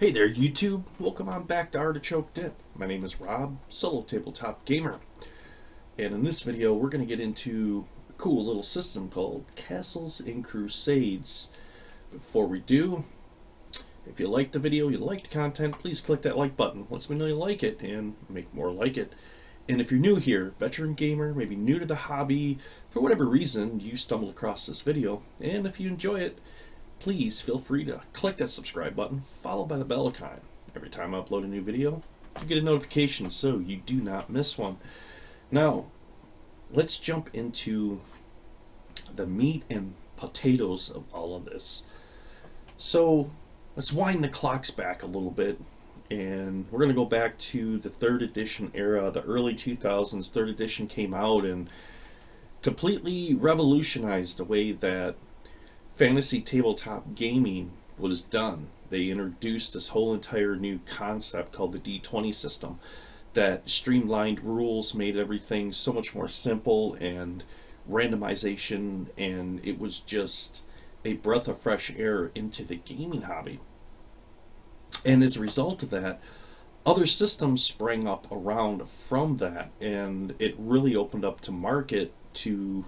Hey there, YouTube. Welcome on back to Artichoke Dip. My name is Rob, solo tabletop gamer. And in this video, we're going to get into a cool little system called Castles and Crusades. Before we do, if you like the video, you like the content, please click that like button. Lets me know you like it and make more like it. And if you're new here, veteran gamer, maybe new to the hobby, for whatever reason, you stumbled across this video, and if you enjoy it, please feel free to click that subscribe button, followed by the bell icon. Every time I upload a new video, you get a notification so you do not miss one. Now, let's jump into the meat and potatoes of all of this. So, let's wind the clocks back a little bit, and we're going to go back to the 3rd edition era, the early 2000s. 3rd edition came out and completely revolutionized the way that fantasy tabletop gaming was done. They introduced this whole entire new concept called the D20 system that streamlined rules, made everything so much more simple, and randomization, and it was just a breath of fresh air into the gaming hobby. And as a result of that, other systems sprang up around from that, and it really opened up to market to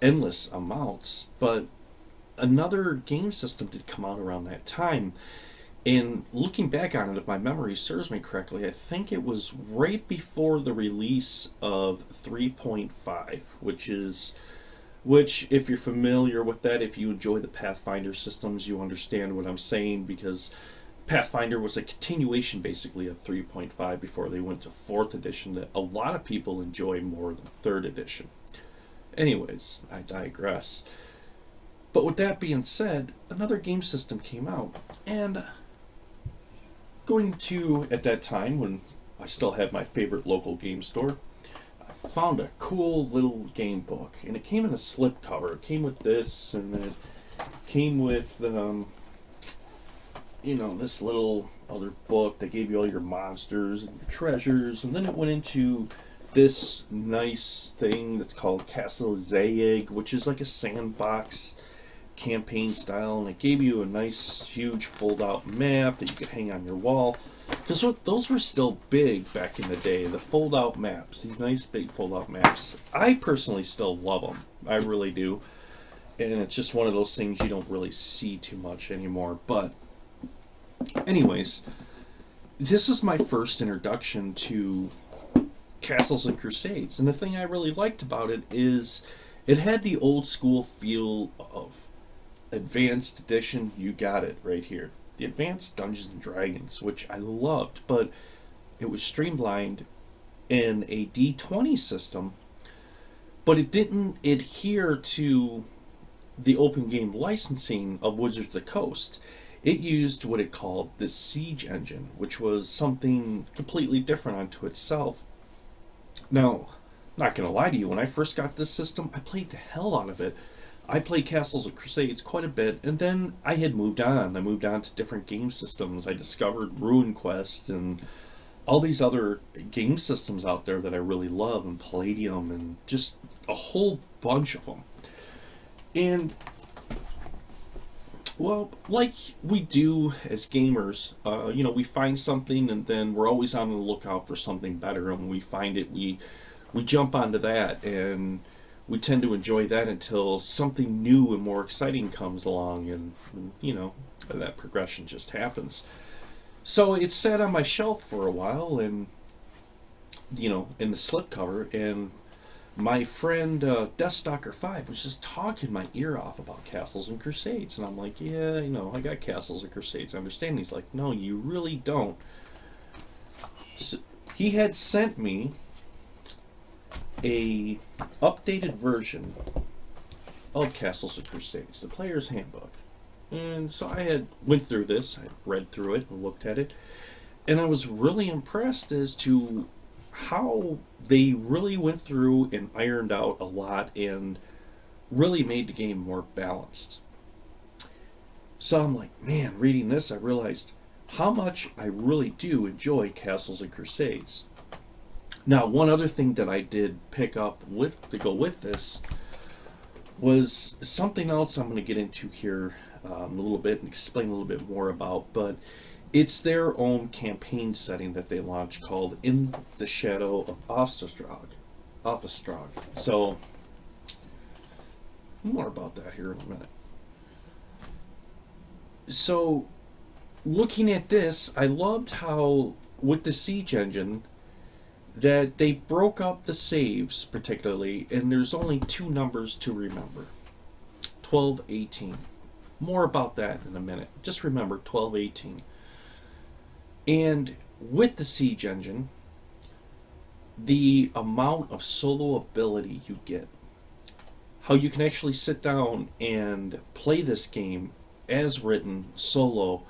endless amounts. But another game system did come out around that time, and looking back on it, if my memory serves me correctly, I think it was right before the release of 3.5, which if you're familiar with that, if you enjoy the Pathfinder systems, you understand what I'm saying, because Pathfinder was a continuation basically of 3.5 before they went to 4th edition that a lot of people enjoy more than 3rd edition. Anyways, I digress. But with that being said, another game system came out, and going to, at that time when I still had my favorite local game store, I found a cool little game book, and it came in a slipcover. It came with this, and then it came with, this little other book that gave you all your monsters and your treasures, and then it went into this nice thing that's called Castle Zaeg, which is like a sandbox campaign style, and it gave you a nice huge fold out map that you could hang on your wall, because those were still big back in the day, the fold out maps, these nice big fold out maps. I personally still love them, I really do, and it's just one of those things you don't really see too much anymore. But anyways, this is my first introduction to Castles and Crusades, and the thing I really liked about it is it had the old school feel of Advanced Edition. You got it right here, the Advanced Dungeons and Dragons, which I loved, but it was streamlined in a D20 system, but it didn't adhere to the open game licensing of Wizards of the Coast. It used what it called the Siege engine, which was something completely different unto itself. Now, not gonna lie to you, when I first got this system, I played the hell out of it. I played Castles and Crusades quite a bit, and then I had moved on. I moved on to different game systems. I discovered Ruin Quest and all these other game systems out there that I really love, and Palladium, and just a whole bunch of them. And, well, like we do as gamers, we find something, and then we're always on the lookout for something better, and when we find it, we jump onto that, and we tend to enjoy that until something new and more exciting comes along, and that progression just happens. So it sat on my shelf for a while, and in the slipcover, and my friend Deathstalker5 was just talking my ear off about Castles and Crusades, and I'm like, yeah, I got Castles and Crusades, I understand. And he's like, no, you really don't. So he had sent me a updated version of Castles and Crusades, the player's handbook. And so I had went through this, I read through it and looked at it, and I was really impressed as to how they really went through and ironed out a lot and really made the game more balanced. So I'm like, man, reading this, I realized how much I really do enjoy Castles and Crusades. Now, one other thing that I did pick up to go with this was something else I'm going to get into here a little bit and explain a little bit more about, but It's their own campaign setting that they launched called In the Shadow of Aethelroch. So, more about that here in a minute. So, looking at this, I loved how, with the Siege engine, that they broke up the saves particularly, and there's only two numbers to remember: 12, 18. More about that in a minute. Just remember 12, 18. And with the Siege engine, the amount of solo ability you get, how you can actually sit down and play this game as written solo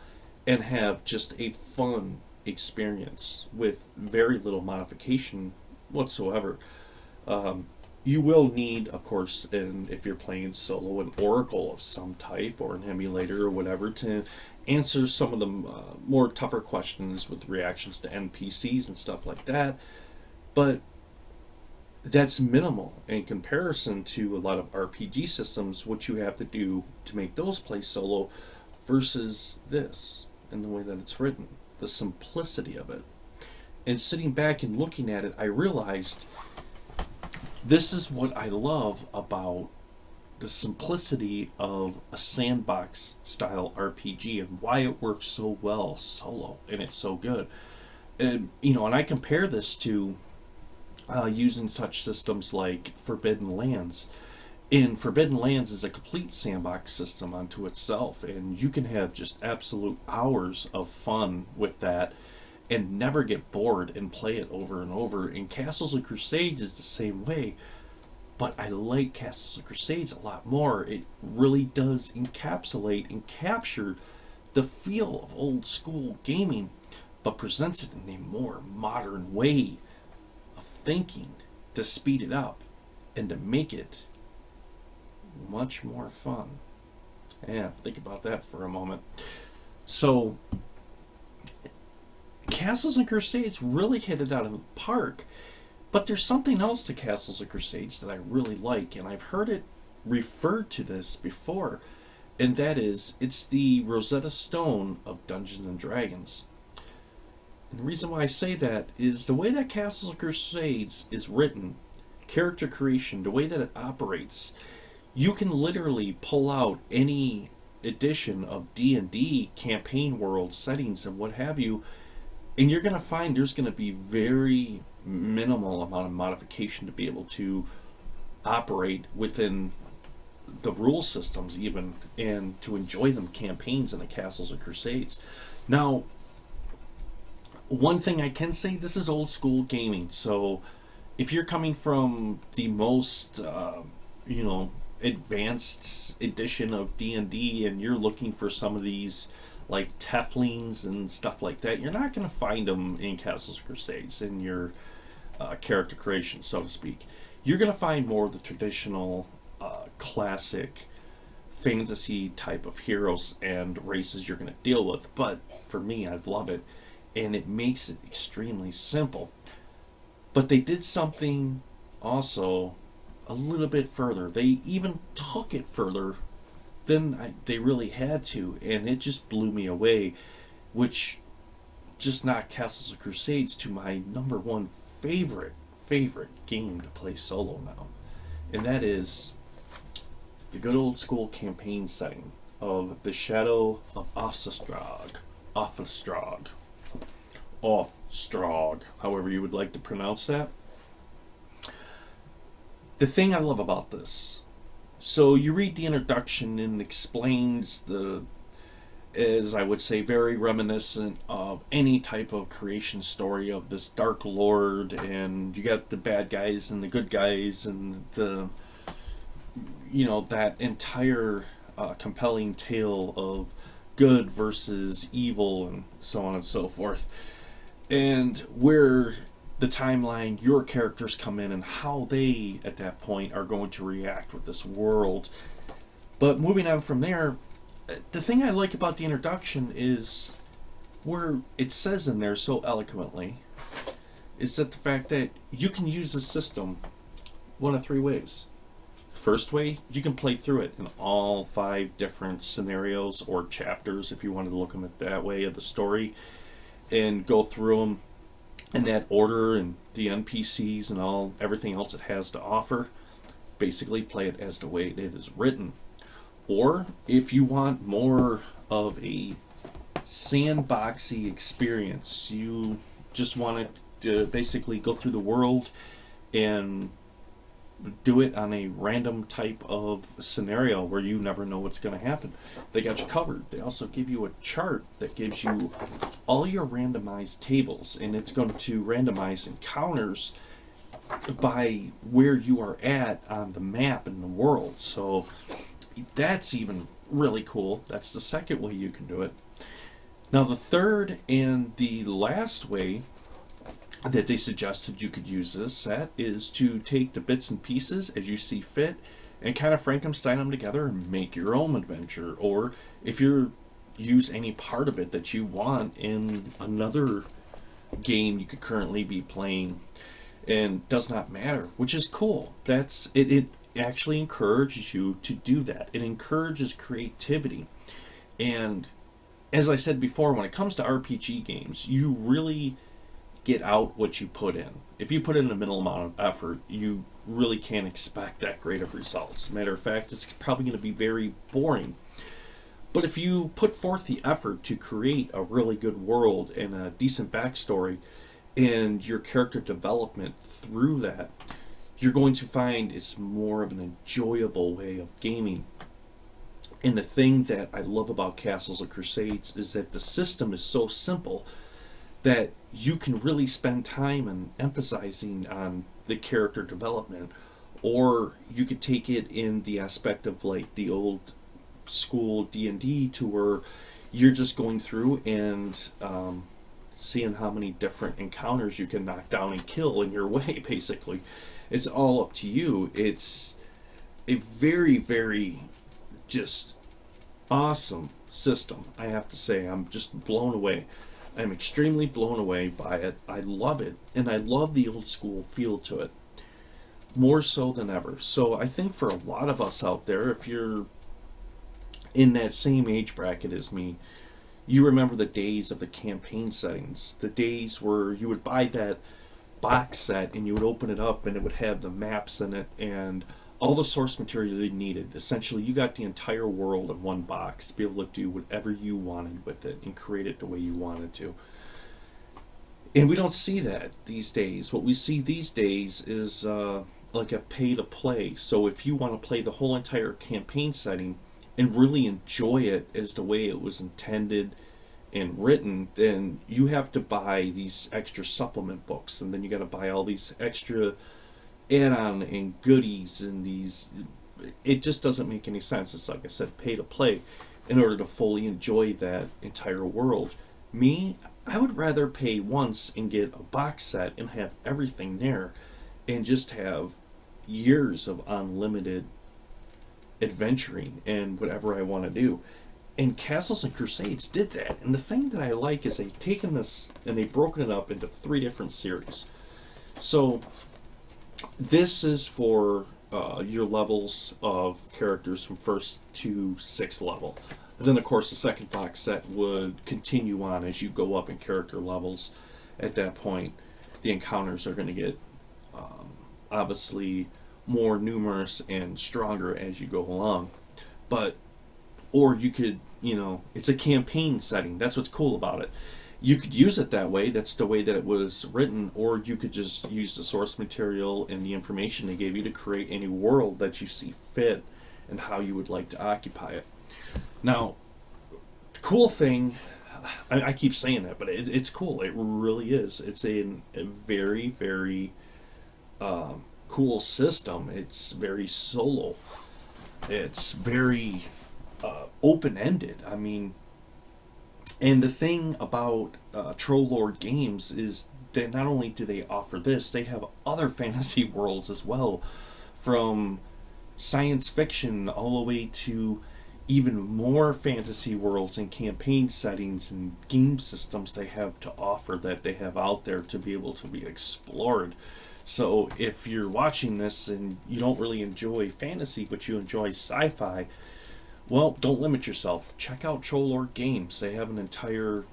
and have just a fun experience with very little modification whatsoever. You will need, of course, and if you're playing solo, an oracle of some type or an emulator or whatever to answer some of the more tougher questions with reactions to NPCs and stuff like that. But that's minimal in comparison to a lot of RPG systems, what you have to do to make those play solo versus this and the way that it's written, the simplicity of it. And sitting back and looking at it, I realized this is what I love about the simplicity of a sandbox style RPG and why it works so well solo and it's so good. And I compare this to using such systems like Forbidden Lands. And Forbidden Lands is a complete sandbox system unto itself, and you can have just absolute hours of fun with that and never get bored and play it over and over. And Castles and Crusades is the same way, but I like Castles and Crusades a lot more. It really does encapsulate and capture the feel of old school gaming, but presents it in a more modern way of thinking to speed it up and to make it much more fun. Yeah, think about that for a moment. So, Castles and Crusades really hit it out of the park. But there's something else to Castles and Crusades that I really like, and I've heard it referred to this before, and that is, it's the Rosetta Stone of Dungeons and Dragons. And the reason why I say that is the way that Castles and Crusades is written, character creation, the way that it operates, you can literally pull out any edition of D&D campaign world settings and what have you, and you're going to find there's going to be very minimal amount of modification to be able to operate within the rule systems even, and to enjoy them campaigns in the Castles and Crusades. Now, one thing I can say, this is old school gaming, so if you're coming from the most advanced edition of D&D and you're looking for some of these like Teflings and stuff like that, you're not going to find them in Castles and Crusades in your character creation, so to speak. You're going to find more of the traditional classic fantasy type of heroes and races you're going to deal with, but for me, I love it, and it makes it extremely simple. But they did something also a little bit further. They even took it further than they really had to, and it just blew me away, which just knocked Castles of Crusades to my number one favorite game to play solo now, and that is the good old school campaign setting of the Shadow of Offstrog, however you would like to pronounce that. The thing I love about this, so you read the introduction and explains as I would say, very reminiscent of any type of creation story of this Dark Lord, and you got the bad guys and the good guys, and that entire compelling tale of good versus evil and so on and so forth. And where the timeline, your characters come in and how they, at that point, are going to react with this world. But moving on from there, the thing I like about the introduction is where it says in there so eloquently is that the fact that you can use the system one of three ways. first way, you can play through it in all 5 different scenarios or chapters, if you wanted to look them at that way, of the story, and go through them in that order, and the NPCs and all everything else it has to offer. Basically play it as the way it is written. Or if you want more of a sandboxy experience, you just want to basically go through the world and do it on a random type of scenario where you never know what's going to happen. They got you covered. They also give you a chart that gives you all your randomized tables, and it's going to randomize encounters by where you are at on the map in the world. So that's even really cool. That's the second way you can do it. Now, the third and the last way that they suggested you could use this set is to take the bits and pieces as you see fit and kind of Frankenstein them together and make your own adventure. Or if you use any part of it that you want in another game you could currently be playing, and does not matter, which is cool. That's it. It actually encourages you to do that. It encourages creativity. And as I said before, when it comes to RPG games, you really get out what you put in. If you put in a minimal amount of effort, you really can't expect that great of results. Matter of fact, it's probably going to be very boring. But if you put forth the effort to create a really good world and a decent backstory and your character development through that, you're going to find it's more of an enjoyable way of gaming. And the thing that I love about Castles and Crusades is that the system is so simple that you can really spend time and emphasizing on the character development. Or you could take it in the aspect of like the old school D&D, to where you're just going through and seeing how many different encounters you can knock down and kill in your way. Basically, it's all up to you. It's a very, very just awesome system, I have to say. I'm just blown away. I'm extremely blown away by it. I love it, and I love the old school feel to it more so than ever. So I think for a lot of us out there, if you're in that same age bracket as me, you remember the days of the campaign settings, the days where you would buy that box set and you would open it up and it would have the maps in it and all the source material you needed. Essentially, you got the entire world in one box to be able to do whatever you wanted with it and create it the way you wanted to. And we don't see that these days. What we see these days is like a pay to play. So if you want to play the whole entire campaign setting and really enjoy it as the way it was intended and written, then you have to buy these extra supplement books, and then you got to buy all these extra add-on and goodies, and these, it just doesn't make any sense. It's like I said, pay to play in order to fully enjoy that entire world. Me, I would rather pay once and get a box set and have everything there and just have years of unlimited adventuring and whatever I want to do. And Castles and Crusades did that. And the thing that I like is they've taken this and they've broken it up into 3 different series. So this is for your levels of characters from 1st to 6th level. And then, of course, the second box set would continue on as you go up in character levels. At that point, the encounters are going to get obviously more numerous and stronger as you go along. But, or you could, it's a campaign setting. That's what's cool about it. You could use it that way. That's the way that it was written. Or you could just use the source material and the information they gave you to create any world that you see fit and how you would like to occupy it. Now, the cool thing, I keep saying that, but it's cool. It really is. It's a very, very cool system. It's very solo. It's very open-ended. I mean, and the thing about Troll Lord Games is that not only do they offer this, they have other fantasy worlds as well, from science fiction all the way to even more fantasy worlds and campaign settings and game systems they have to offer that they have out there to be able to be explored. So if you're watching this and you don't really enjoy fantasy, but you enjoy sci-fi, well, don't limit yourself. Check out Cholor Games. They have an entire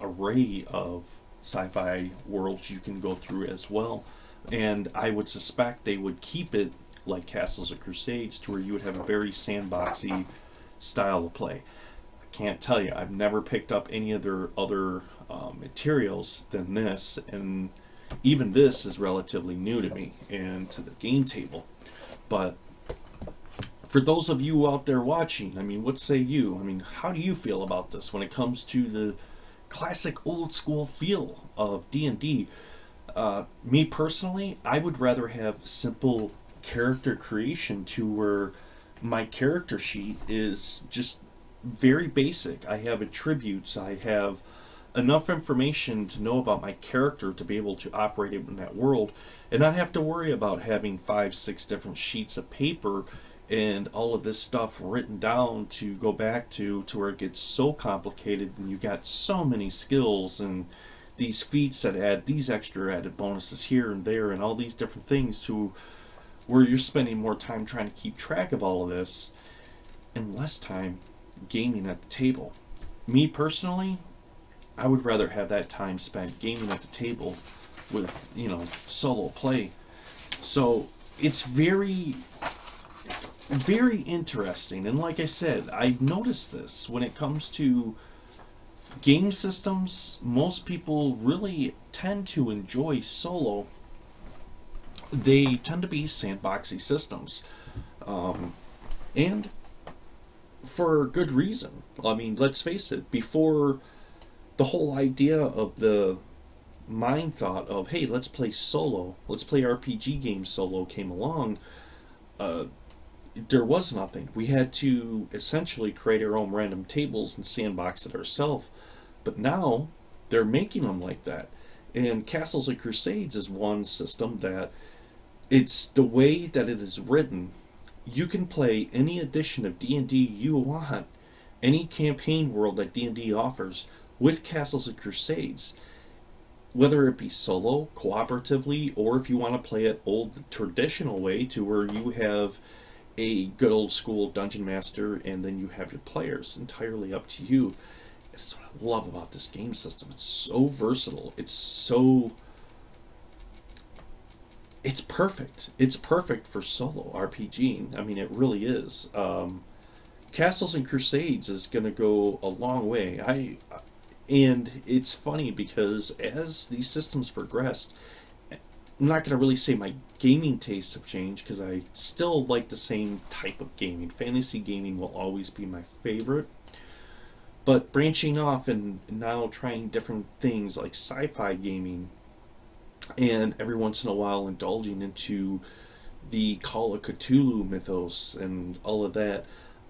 array of sci-fi worlds you can go through as well. And I would suspect they would keep it like Castles of Crusades, to where you would have a very sandboxy style of play. I can't tell you. I've never picked up any of their other materials than this, and even this is relatively new to me and to the game table. But for those of you out there watching, I mean, what say you? I mean, how do you feel about this when it comes to the classic old school feel of D&D? Me personally, I would rather have simple character creation, to where my character sheet is just very basic. I have attributes, I have enough information to know about my character to be able to operate in that world, and not have to worry about having 5, 6 different sheets of paper and all of this stuff written down to go back to where it gets so complicated, and you got so many skills and these feats that add these extra added bonuses here and there and all these different things, to where you're spending more time trying to keep track of all of this and less time gaming at the table. Me personally, I would rather have that time spent gaming at the table with, solo play. So it's very, very interesting. And like I said, I've noticed this when it comes to game systems. Most people really tend to enjoy solo. They tend to be sandboxy systems. And for good reason. I mean, let's face it, before the whole idea of the mind thought of, hey, let's play solo, let's play RPG games solo came along, there was nothing. We had to essentially create our own random tables and sandbox it ourselves. But now they're making them like that. And Castles and Crusades is one system that, it's the way that it is written. You can play any edition of D&D you want, any campaign world that D&D offers, with Castles and Crusades, whether it be solo, cooperatively, or if you want to play it old traditional way, to where you have a good old school dungeon master and then you have your players. Entirely up to you. That's what I love about this game system. It's so versatile. It's perfect. It's perfect for solo RPGing. I mean, it really is. Castles and Crusades is going to go a long way. And it's funny because as these systems progressed, I'm not going to really say my gaming tastes have changed, because I still like the same type of gaming. Fantasy gaming will always be my favorite. But branching off and now trying different things like sci-fi gaming, and every once in a while indulging into the Call of Cthulhu mythos and all of that,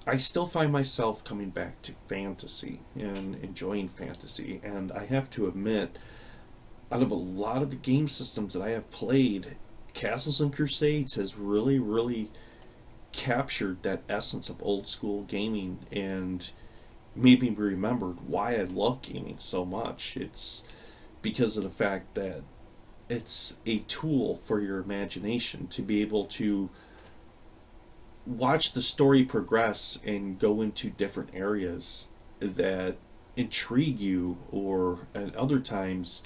I still find myself coming back to fantasy and enjoying fantasy. And I have to admit, out of a lot of the game systems that I have played, Castles and Crusades has really, really captured that essence of old school gaming and made me remember why I love gaming so much. It's because of the fact that it's a tool for your imagination to be able to watch the story progress and go into different areas that intrigue you, or at other times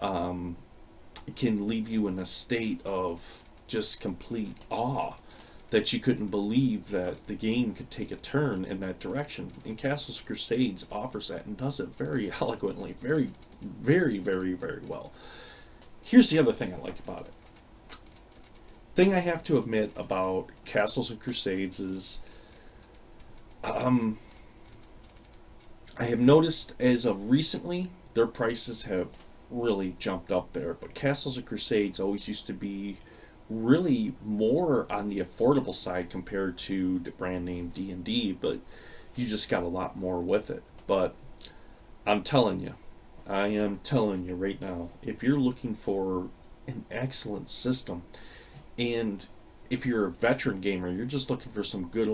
can leave you in a state of just complete awe, that you couldn't believe that the game could take a turn in that direction. And Castles Crusades offers that and does it very eloquently, very, very, very, very well. Here's the other thing I like about it. Thing I have to admit about Castles and Crusades is, I have noticed as of recently, their prices have really jumped up there. But Castles and Crusades always used to be really more on the affordable side compared to the brand name D&D, but you just got a lot more with it. But I am telling you right now, if you're looking for an excellent system, and if you're a veteran gamer, you're just looking for some good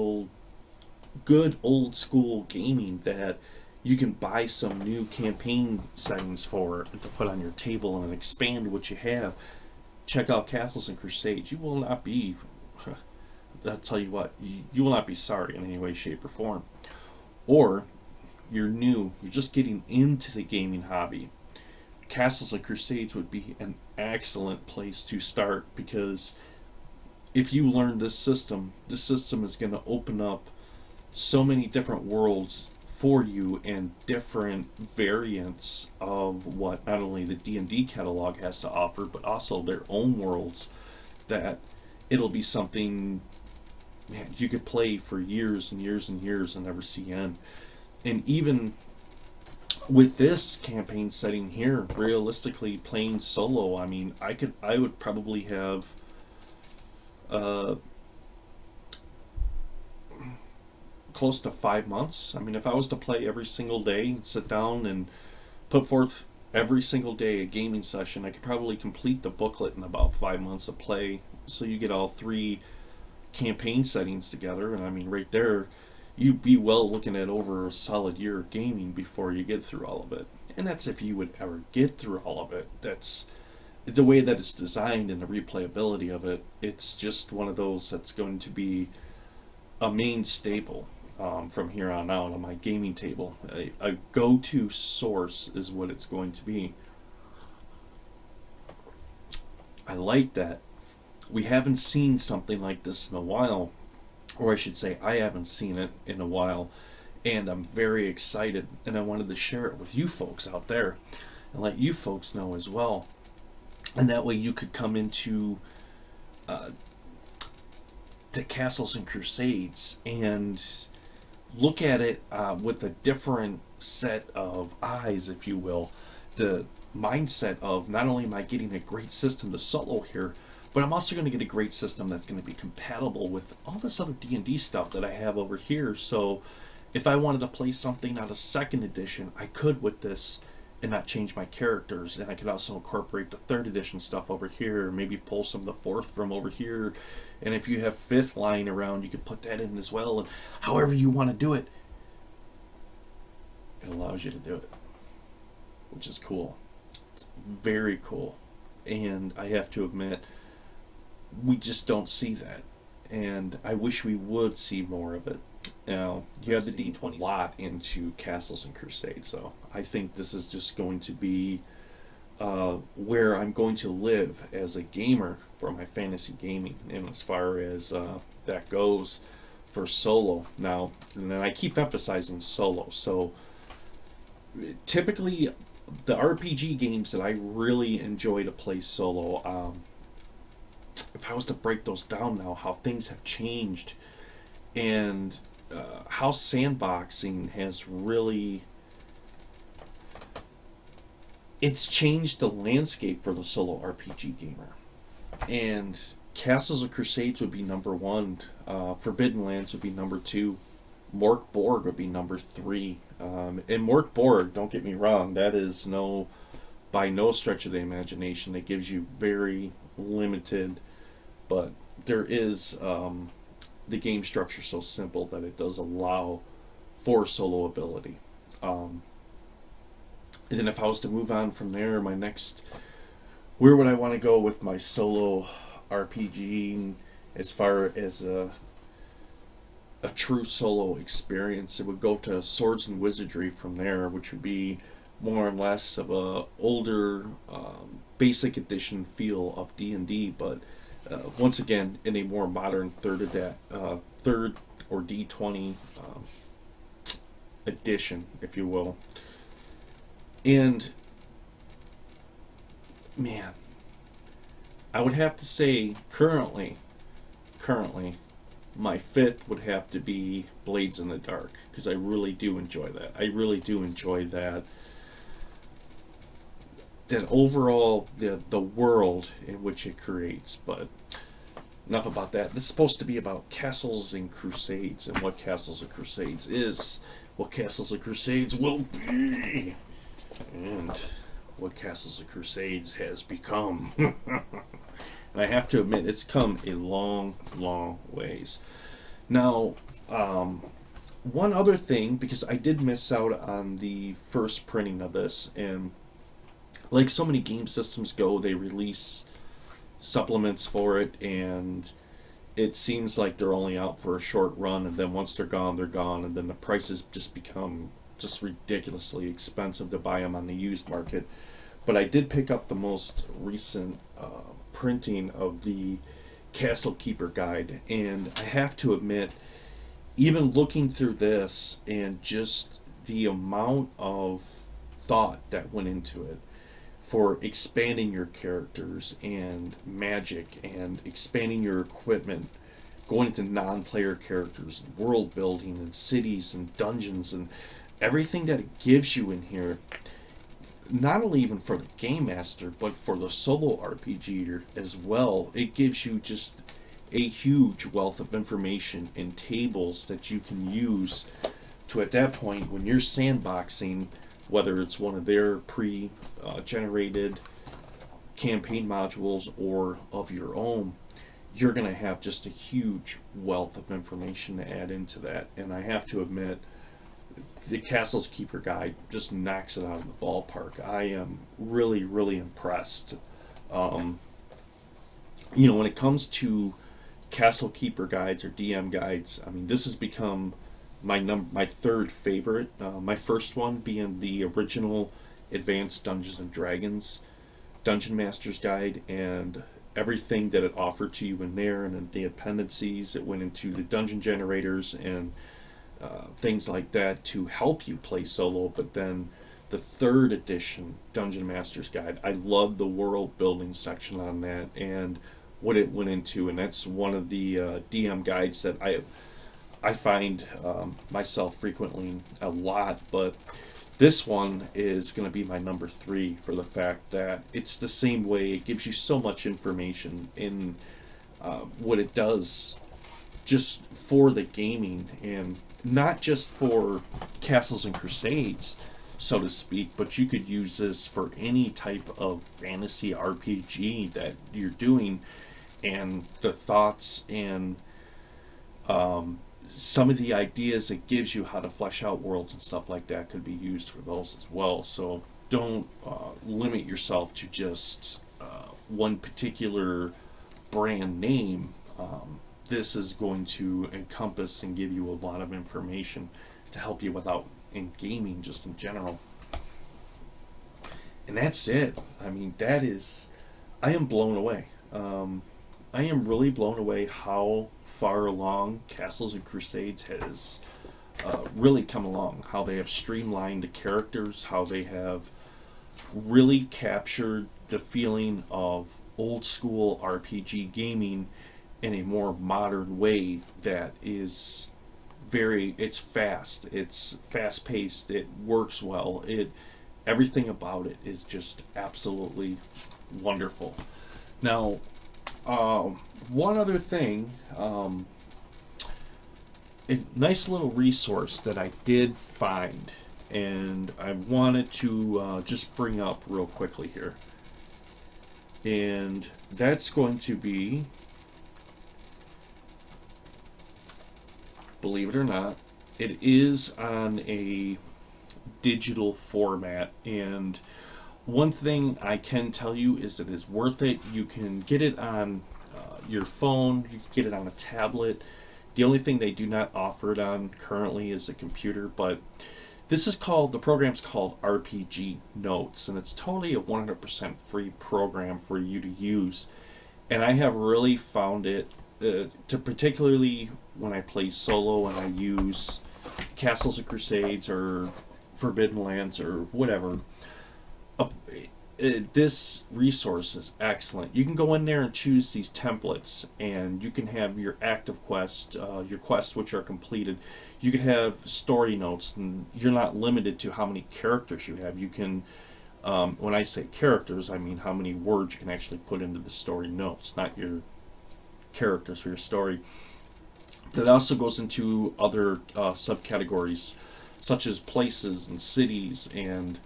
old school gaming that you can buy some new campaign settings for to put on your table and expand what you have, check out Castles and Crusades. You will not be, I'll tell you what, you will not be sorry in any way, shape, or form. Or you're new, you're just getting into the gaming hobby. Castles and Crusades would be an excellent place to start, because if you learn this system is going to open up so many different worlds for you and different variants of what not only the D&D catalog has to offer, but also their own worlds, that it'll be something, man, you could play for years and years and years and never see end. And even with this campaign setting here, realistically playing solo, I mean, I would probably have close to 5 months. I mean, if I was to play every single day, sit down and put forth every single day a gaming session, I could probably complete the booklet in about 5 months of play. So you get all 3 campaign settings together, and I mean, right there, you'd be well looking at over a solid year of gaming before you get through all of it. And that's if you would ever get through all of it. That's the way that it's designed, and the replayability of it. It's just one of those that's going to be a main staple from here on out on my gaming table. A go-to source is what it's going to be. I like that. We haven't seen something like this in a while, or I should say, I haven't seen it in a while, and I'm very excited, and I wanted to share it with you folks out there and let you folks know as well. And that way you could come into the Castles and Crusades and look at it with a different set of eyes, if you will. The mindset of, not only am I getting a great system to solo here, but I'm also going to get a great system that's going to be compatible with all this other D&D stuff that I have over here. So if I wanted to play something out of 2nd edition, I could with this and not change my characters. And I could also incorporate the 3rd edition stuff over here, maybe pull some of the 4th from over here. And if you have 5th lying around, you could put that in as well. And however you want to do it, it allows you to do it, which is cool. It's very cool. And I have to admit, we just don't see that, and I wish we would see more of it. Now, you have the D20 lot into Castles and Crusades, so I think this is just going to be where I'm going to live as a gamer for my fantasy gaming, and as far as that goes for solo. Now, and then I keep emphasizing solo, so typically the RPG games that I really enjoy to play solo, if I was to break those down now, how things have changed, and how sandboxing has really, it's changed the landscape for the solo RPG gamer. And Castles of Crusades would be number 1, Forbidden Lands would be number 2, Mork Borg would be number 3. And Mork Borg, don't get me wrong, that is by no stretch of the imagination. It gives you very limited, but there is the game structure so simple that it does allow for solo ability. And then if I was to move on from there, my next, where would I want to go with my solo RPG as far as a true solo experience? It would go to Swords and Wizardry from there, which would be more or less of a older basic edition feel of D&D, but once again in a more modern third or D20 edition, if you will. And man, I would have to say currently my 5th would have to be Blades in the Dark, because I really do enjoy that. I really do enjoy that overall, the world in which it creates. But enough about that. This is supposed to be about Castles and Crusades, and what Castles and Crusades is, what Castles and Crusades will be, and what Castles and Crusades has become. And I have to admit, it's come a long, long ways. Now, one other thing, because I did miss out on the first printing of this, and like so many game systems go, they release supplements for it, and it seems like they're only out for a short run, and then once they're gone, and then the prices just become just ridiculously expensive to buy them on the used market. But I did pick up the most recent printing of the Castle Keeper Guide, and I have to admit, even looking through this and just the amount of thought that went into it for expanding your characters and magic and expanding your equipment, going into non-player characters, world building and cities and dungeons and everything that it gives you in here, not only even for the game master but for the solo RPGer as well. It gives you just a huge wealth of information and tables that you can use to, at that point, when you're sandboxing, whether it's one of their pre-generated campaign modules or of your own, you're going to have just a huge wealth of information to add into that. And I have to admit, the Castle's Keeper Guide just knocks it out of the ballpark. I am really, really impressed. When it comes to Castle Keeper guides or DM guides, I mean, this has become my third favorite. My first one being the original Advanced Dungeons and Dragons Dungeon Master's Guide, and everything that it offered to you in there, and the appendices. It went into the dungeon generators and things like that to help you play solo. But then the third edition Dungeon Master's Guide, I love the world building section on that and what it went into, and that's one of the DM guides that I find myself frequently a lot. But this one is going to be my number 3 for the fact that it's the same way. It gives you so much information in what it does just for the gaming, and not just for Castles and Crusades, so to speak, but you could use this for any type of fantasy RPG that you're doing, and the thoughts and some of the ideas it gives you how to flesh out worlds and stuff like that could be used for those as well. So don't limit yourself to just one particular brand name. This is going to encompass and give you a lot of information to help you without in gaming just in general. And that's it. I mean, I am blown away. I am really blown away how far along Castles and Crusades has really come along, how they have streamlined the characters, how they have really captured the feeling of old school RPG gaming in a more modern way that is it's fast, it's fast paced, it works well, everything about it is just absolutely wonderful. Now, one other thing, a nice little resource that I did find, and I wanted to just bring up real quickly here, and that's going to be, believe it or not, it is on a digital format, and one thing I can tell you is it is worth it. You can get it on your phone, you can get it on a tablet. The only thing they do not offer it on currently is a computer, but the program's called RPG Notes, and it's totally a 100% free program for you to use. And I have really found it, to particularly when I play solo and I use Castles and Crusades or Forbidden Lands or whatever, this resource is excellent. You can go in there and choose these templates, and you can have your active quest, your quests which are completed. You can have story notes, and you're not limited to how many characters you have. You can, when I say characters, I mean how many words you can actually put into the story notes, not your characters for your story. But it also goes into other subcategories, such as places and cities and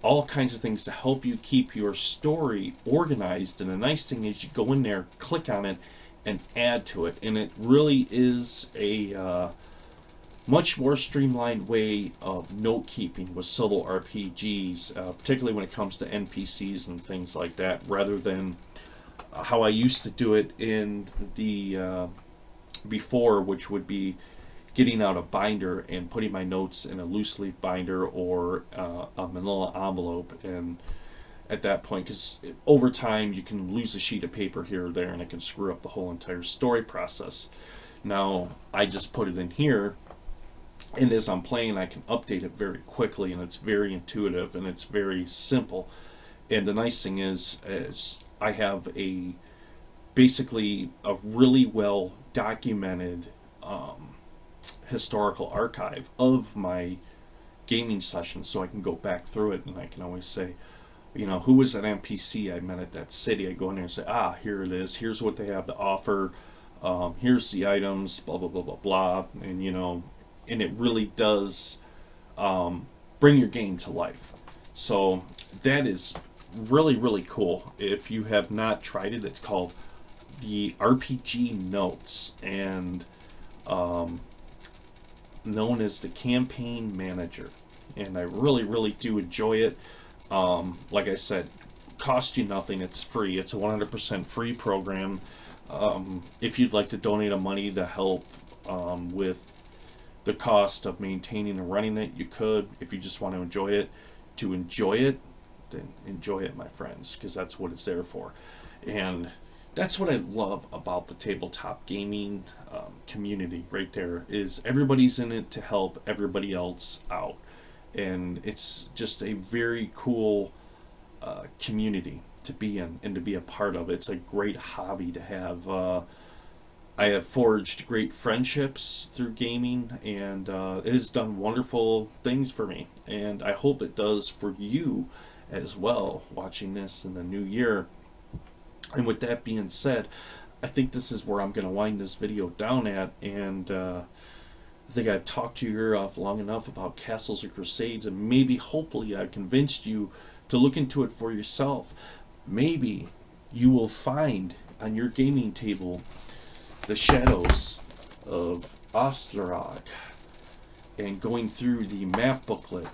all kinds of things to help you keep your story organized. And the nice thing is you go in there, click on it, and add to it. And it really is a much more streamlined way of note-keeping with solo RPGs, particularly when it comes to NPCs and things like that, rather than how I used to do it in the before, which would be getting out a binder and putting my notes in a loose leaf binder or a manila envelope. And at that point, because over time you can lose a sheet of paper here or there and it can screw up the whole entire story process. Now I just put it in here, and as I'm playing I can update it very quickly, and it's very intuitive and it's very simple. And the nice thing is I have a basically a really well documented historical archive of my gaming sessions, so I can go back through it and I can always say, you know, who was that NPC I met at that city? I go in there and say, ah, here it is. Here's what they have to offer. Here's the items. Blah blah blah blah blah. And you know, and it really does bring your game to life. So that is really really cool. If you have not tried it, it's called the RPG Notes, and known as the Campaign Manager. And I really really do enjoy it. Like I said, cost you nothing. It's free. It's a 100% free program. If you'd like to donate a money to help with the cost of maintaining and running it, you could. If you just want to enjoy it, then enjoy it, my friends, because that's what it's there for. And that's what I love about the tabletop gaming community right there, is everybody's in it to help everybody else out. And it's just a very cool community to be in and to be a part of. It's a great hobby to have. I have forged great friendships through gaming, and it has done wonderful things for me. And I hope it does for you as well, watching this in the new year. And with that being said, I think this is where I'm going to wind this video down at. And I think I've talked to your ear off long enough about Castles and Crusades, and maybe, hopefully, I've convinced you to look into it for yourself. Maybe you will find on your gaming table the shadows of Aethelroch, and going through the map booklet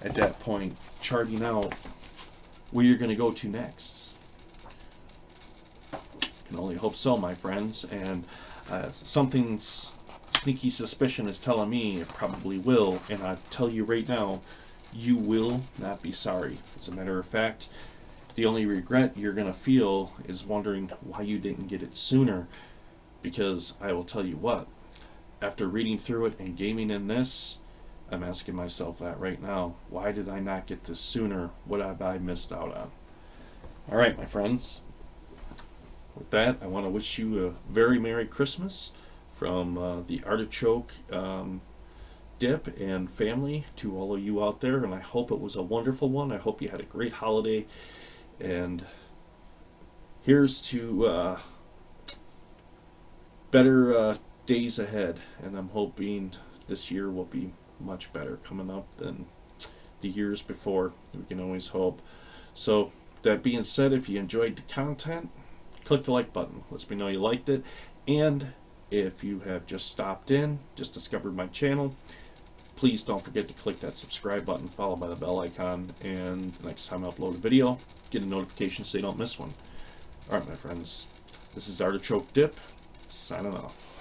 at that point, charting out where you're going to go to next. Can only hope so, my friends. And something's sneaky suspicion is telling me it probably will, and I tell you right now, you will not be sorry. As a matter of fact, the only regret you're going to feel is wondering why you didn't get it sooner. Because I will tell you what, after reading through it and gaming in this, I'm asking myself that right now. Why did I not get this sooner? What have I missed out on? Alright, my friends. With that, I want to wish you a very Merry Christmas from the Artichoke Dip and family to all of you out there, and I hope it was a wonderful one. I hope you had a great holiday, and here's to better days ahead, and I'm hoping this year will be much better coming up than the years before. We can always hope. So that being said, if you enjoyed the content, click the like button. Let me know you liked it. And if you have just stopped in, just discovered my channel, please don't forget to click that subscribe button followed by the bell icon, and the next time I upload a video, get a notification so you don't miss one. Alright, my friends, this is Artichoke Dip, signing off.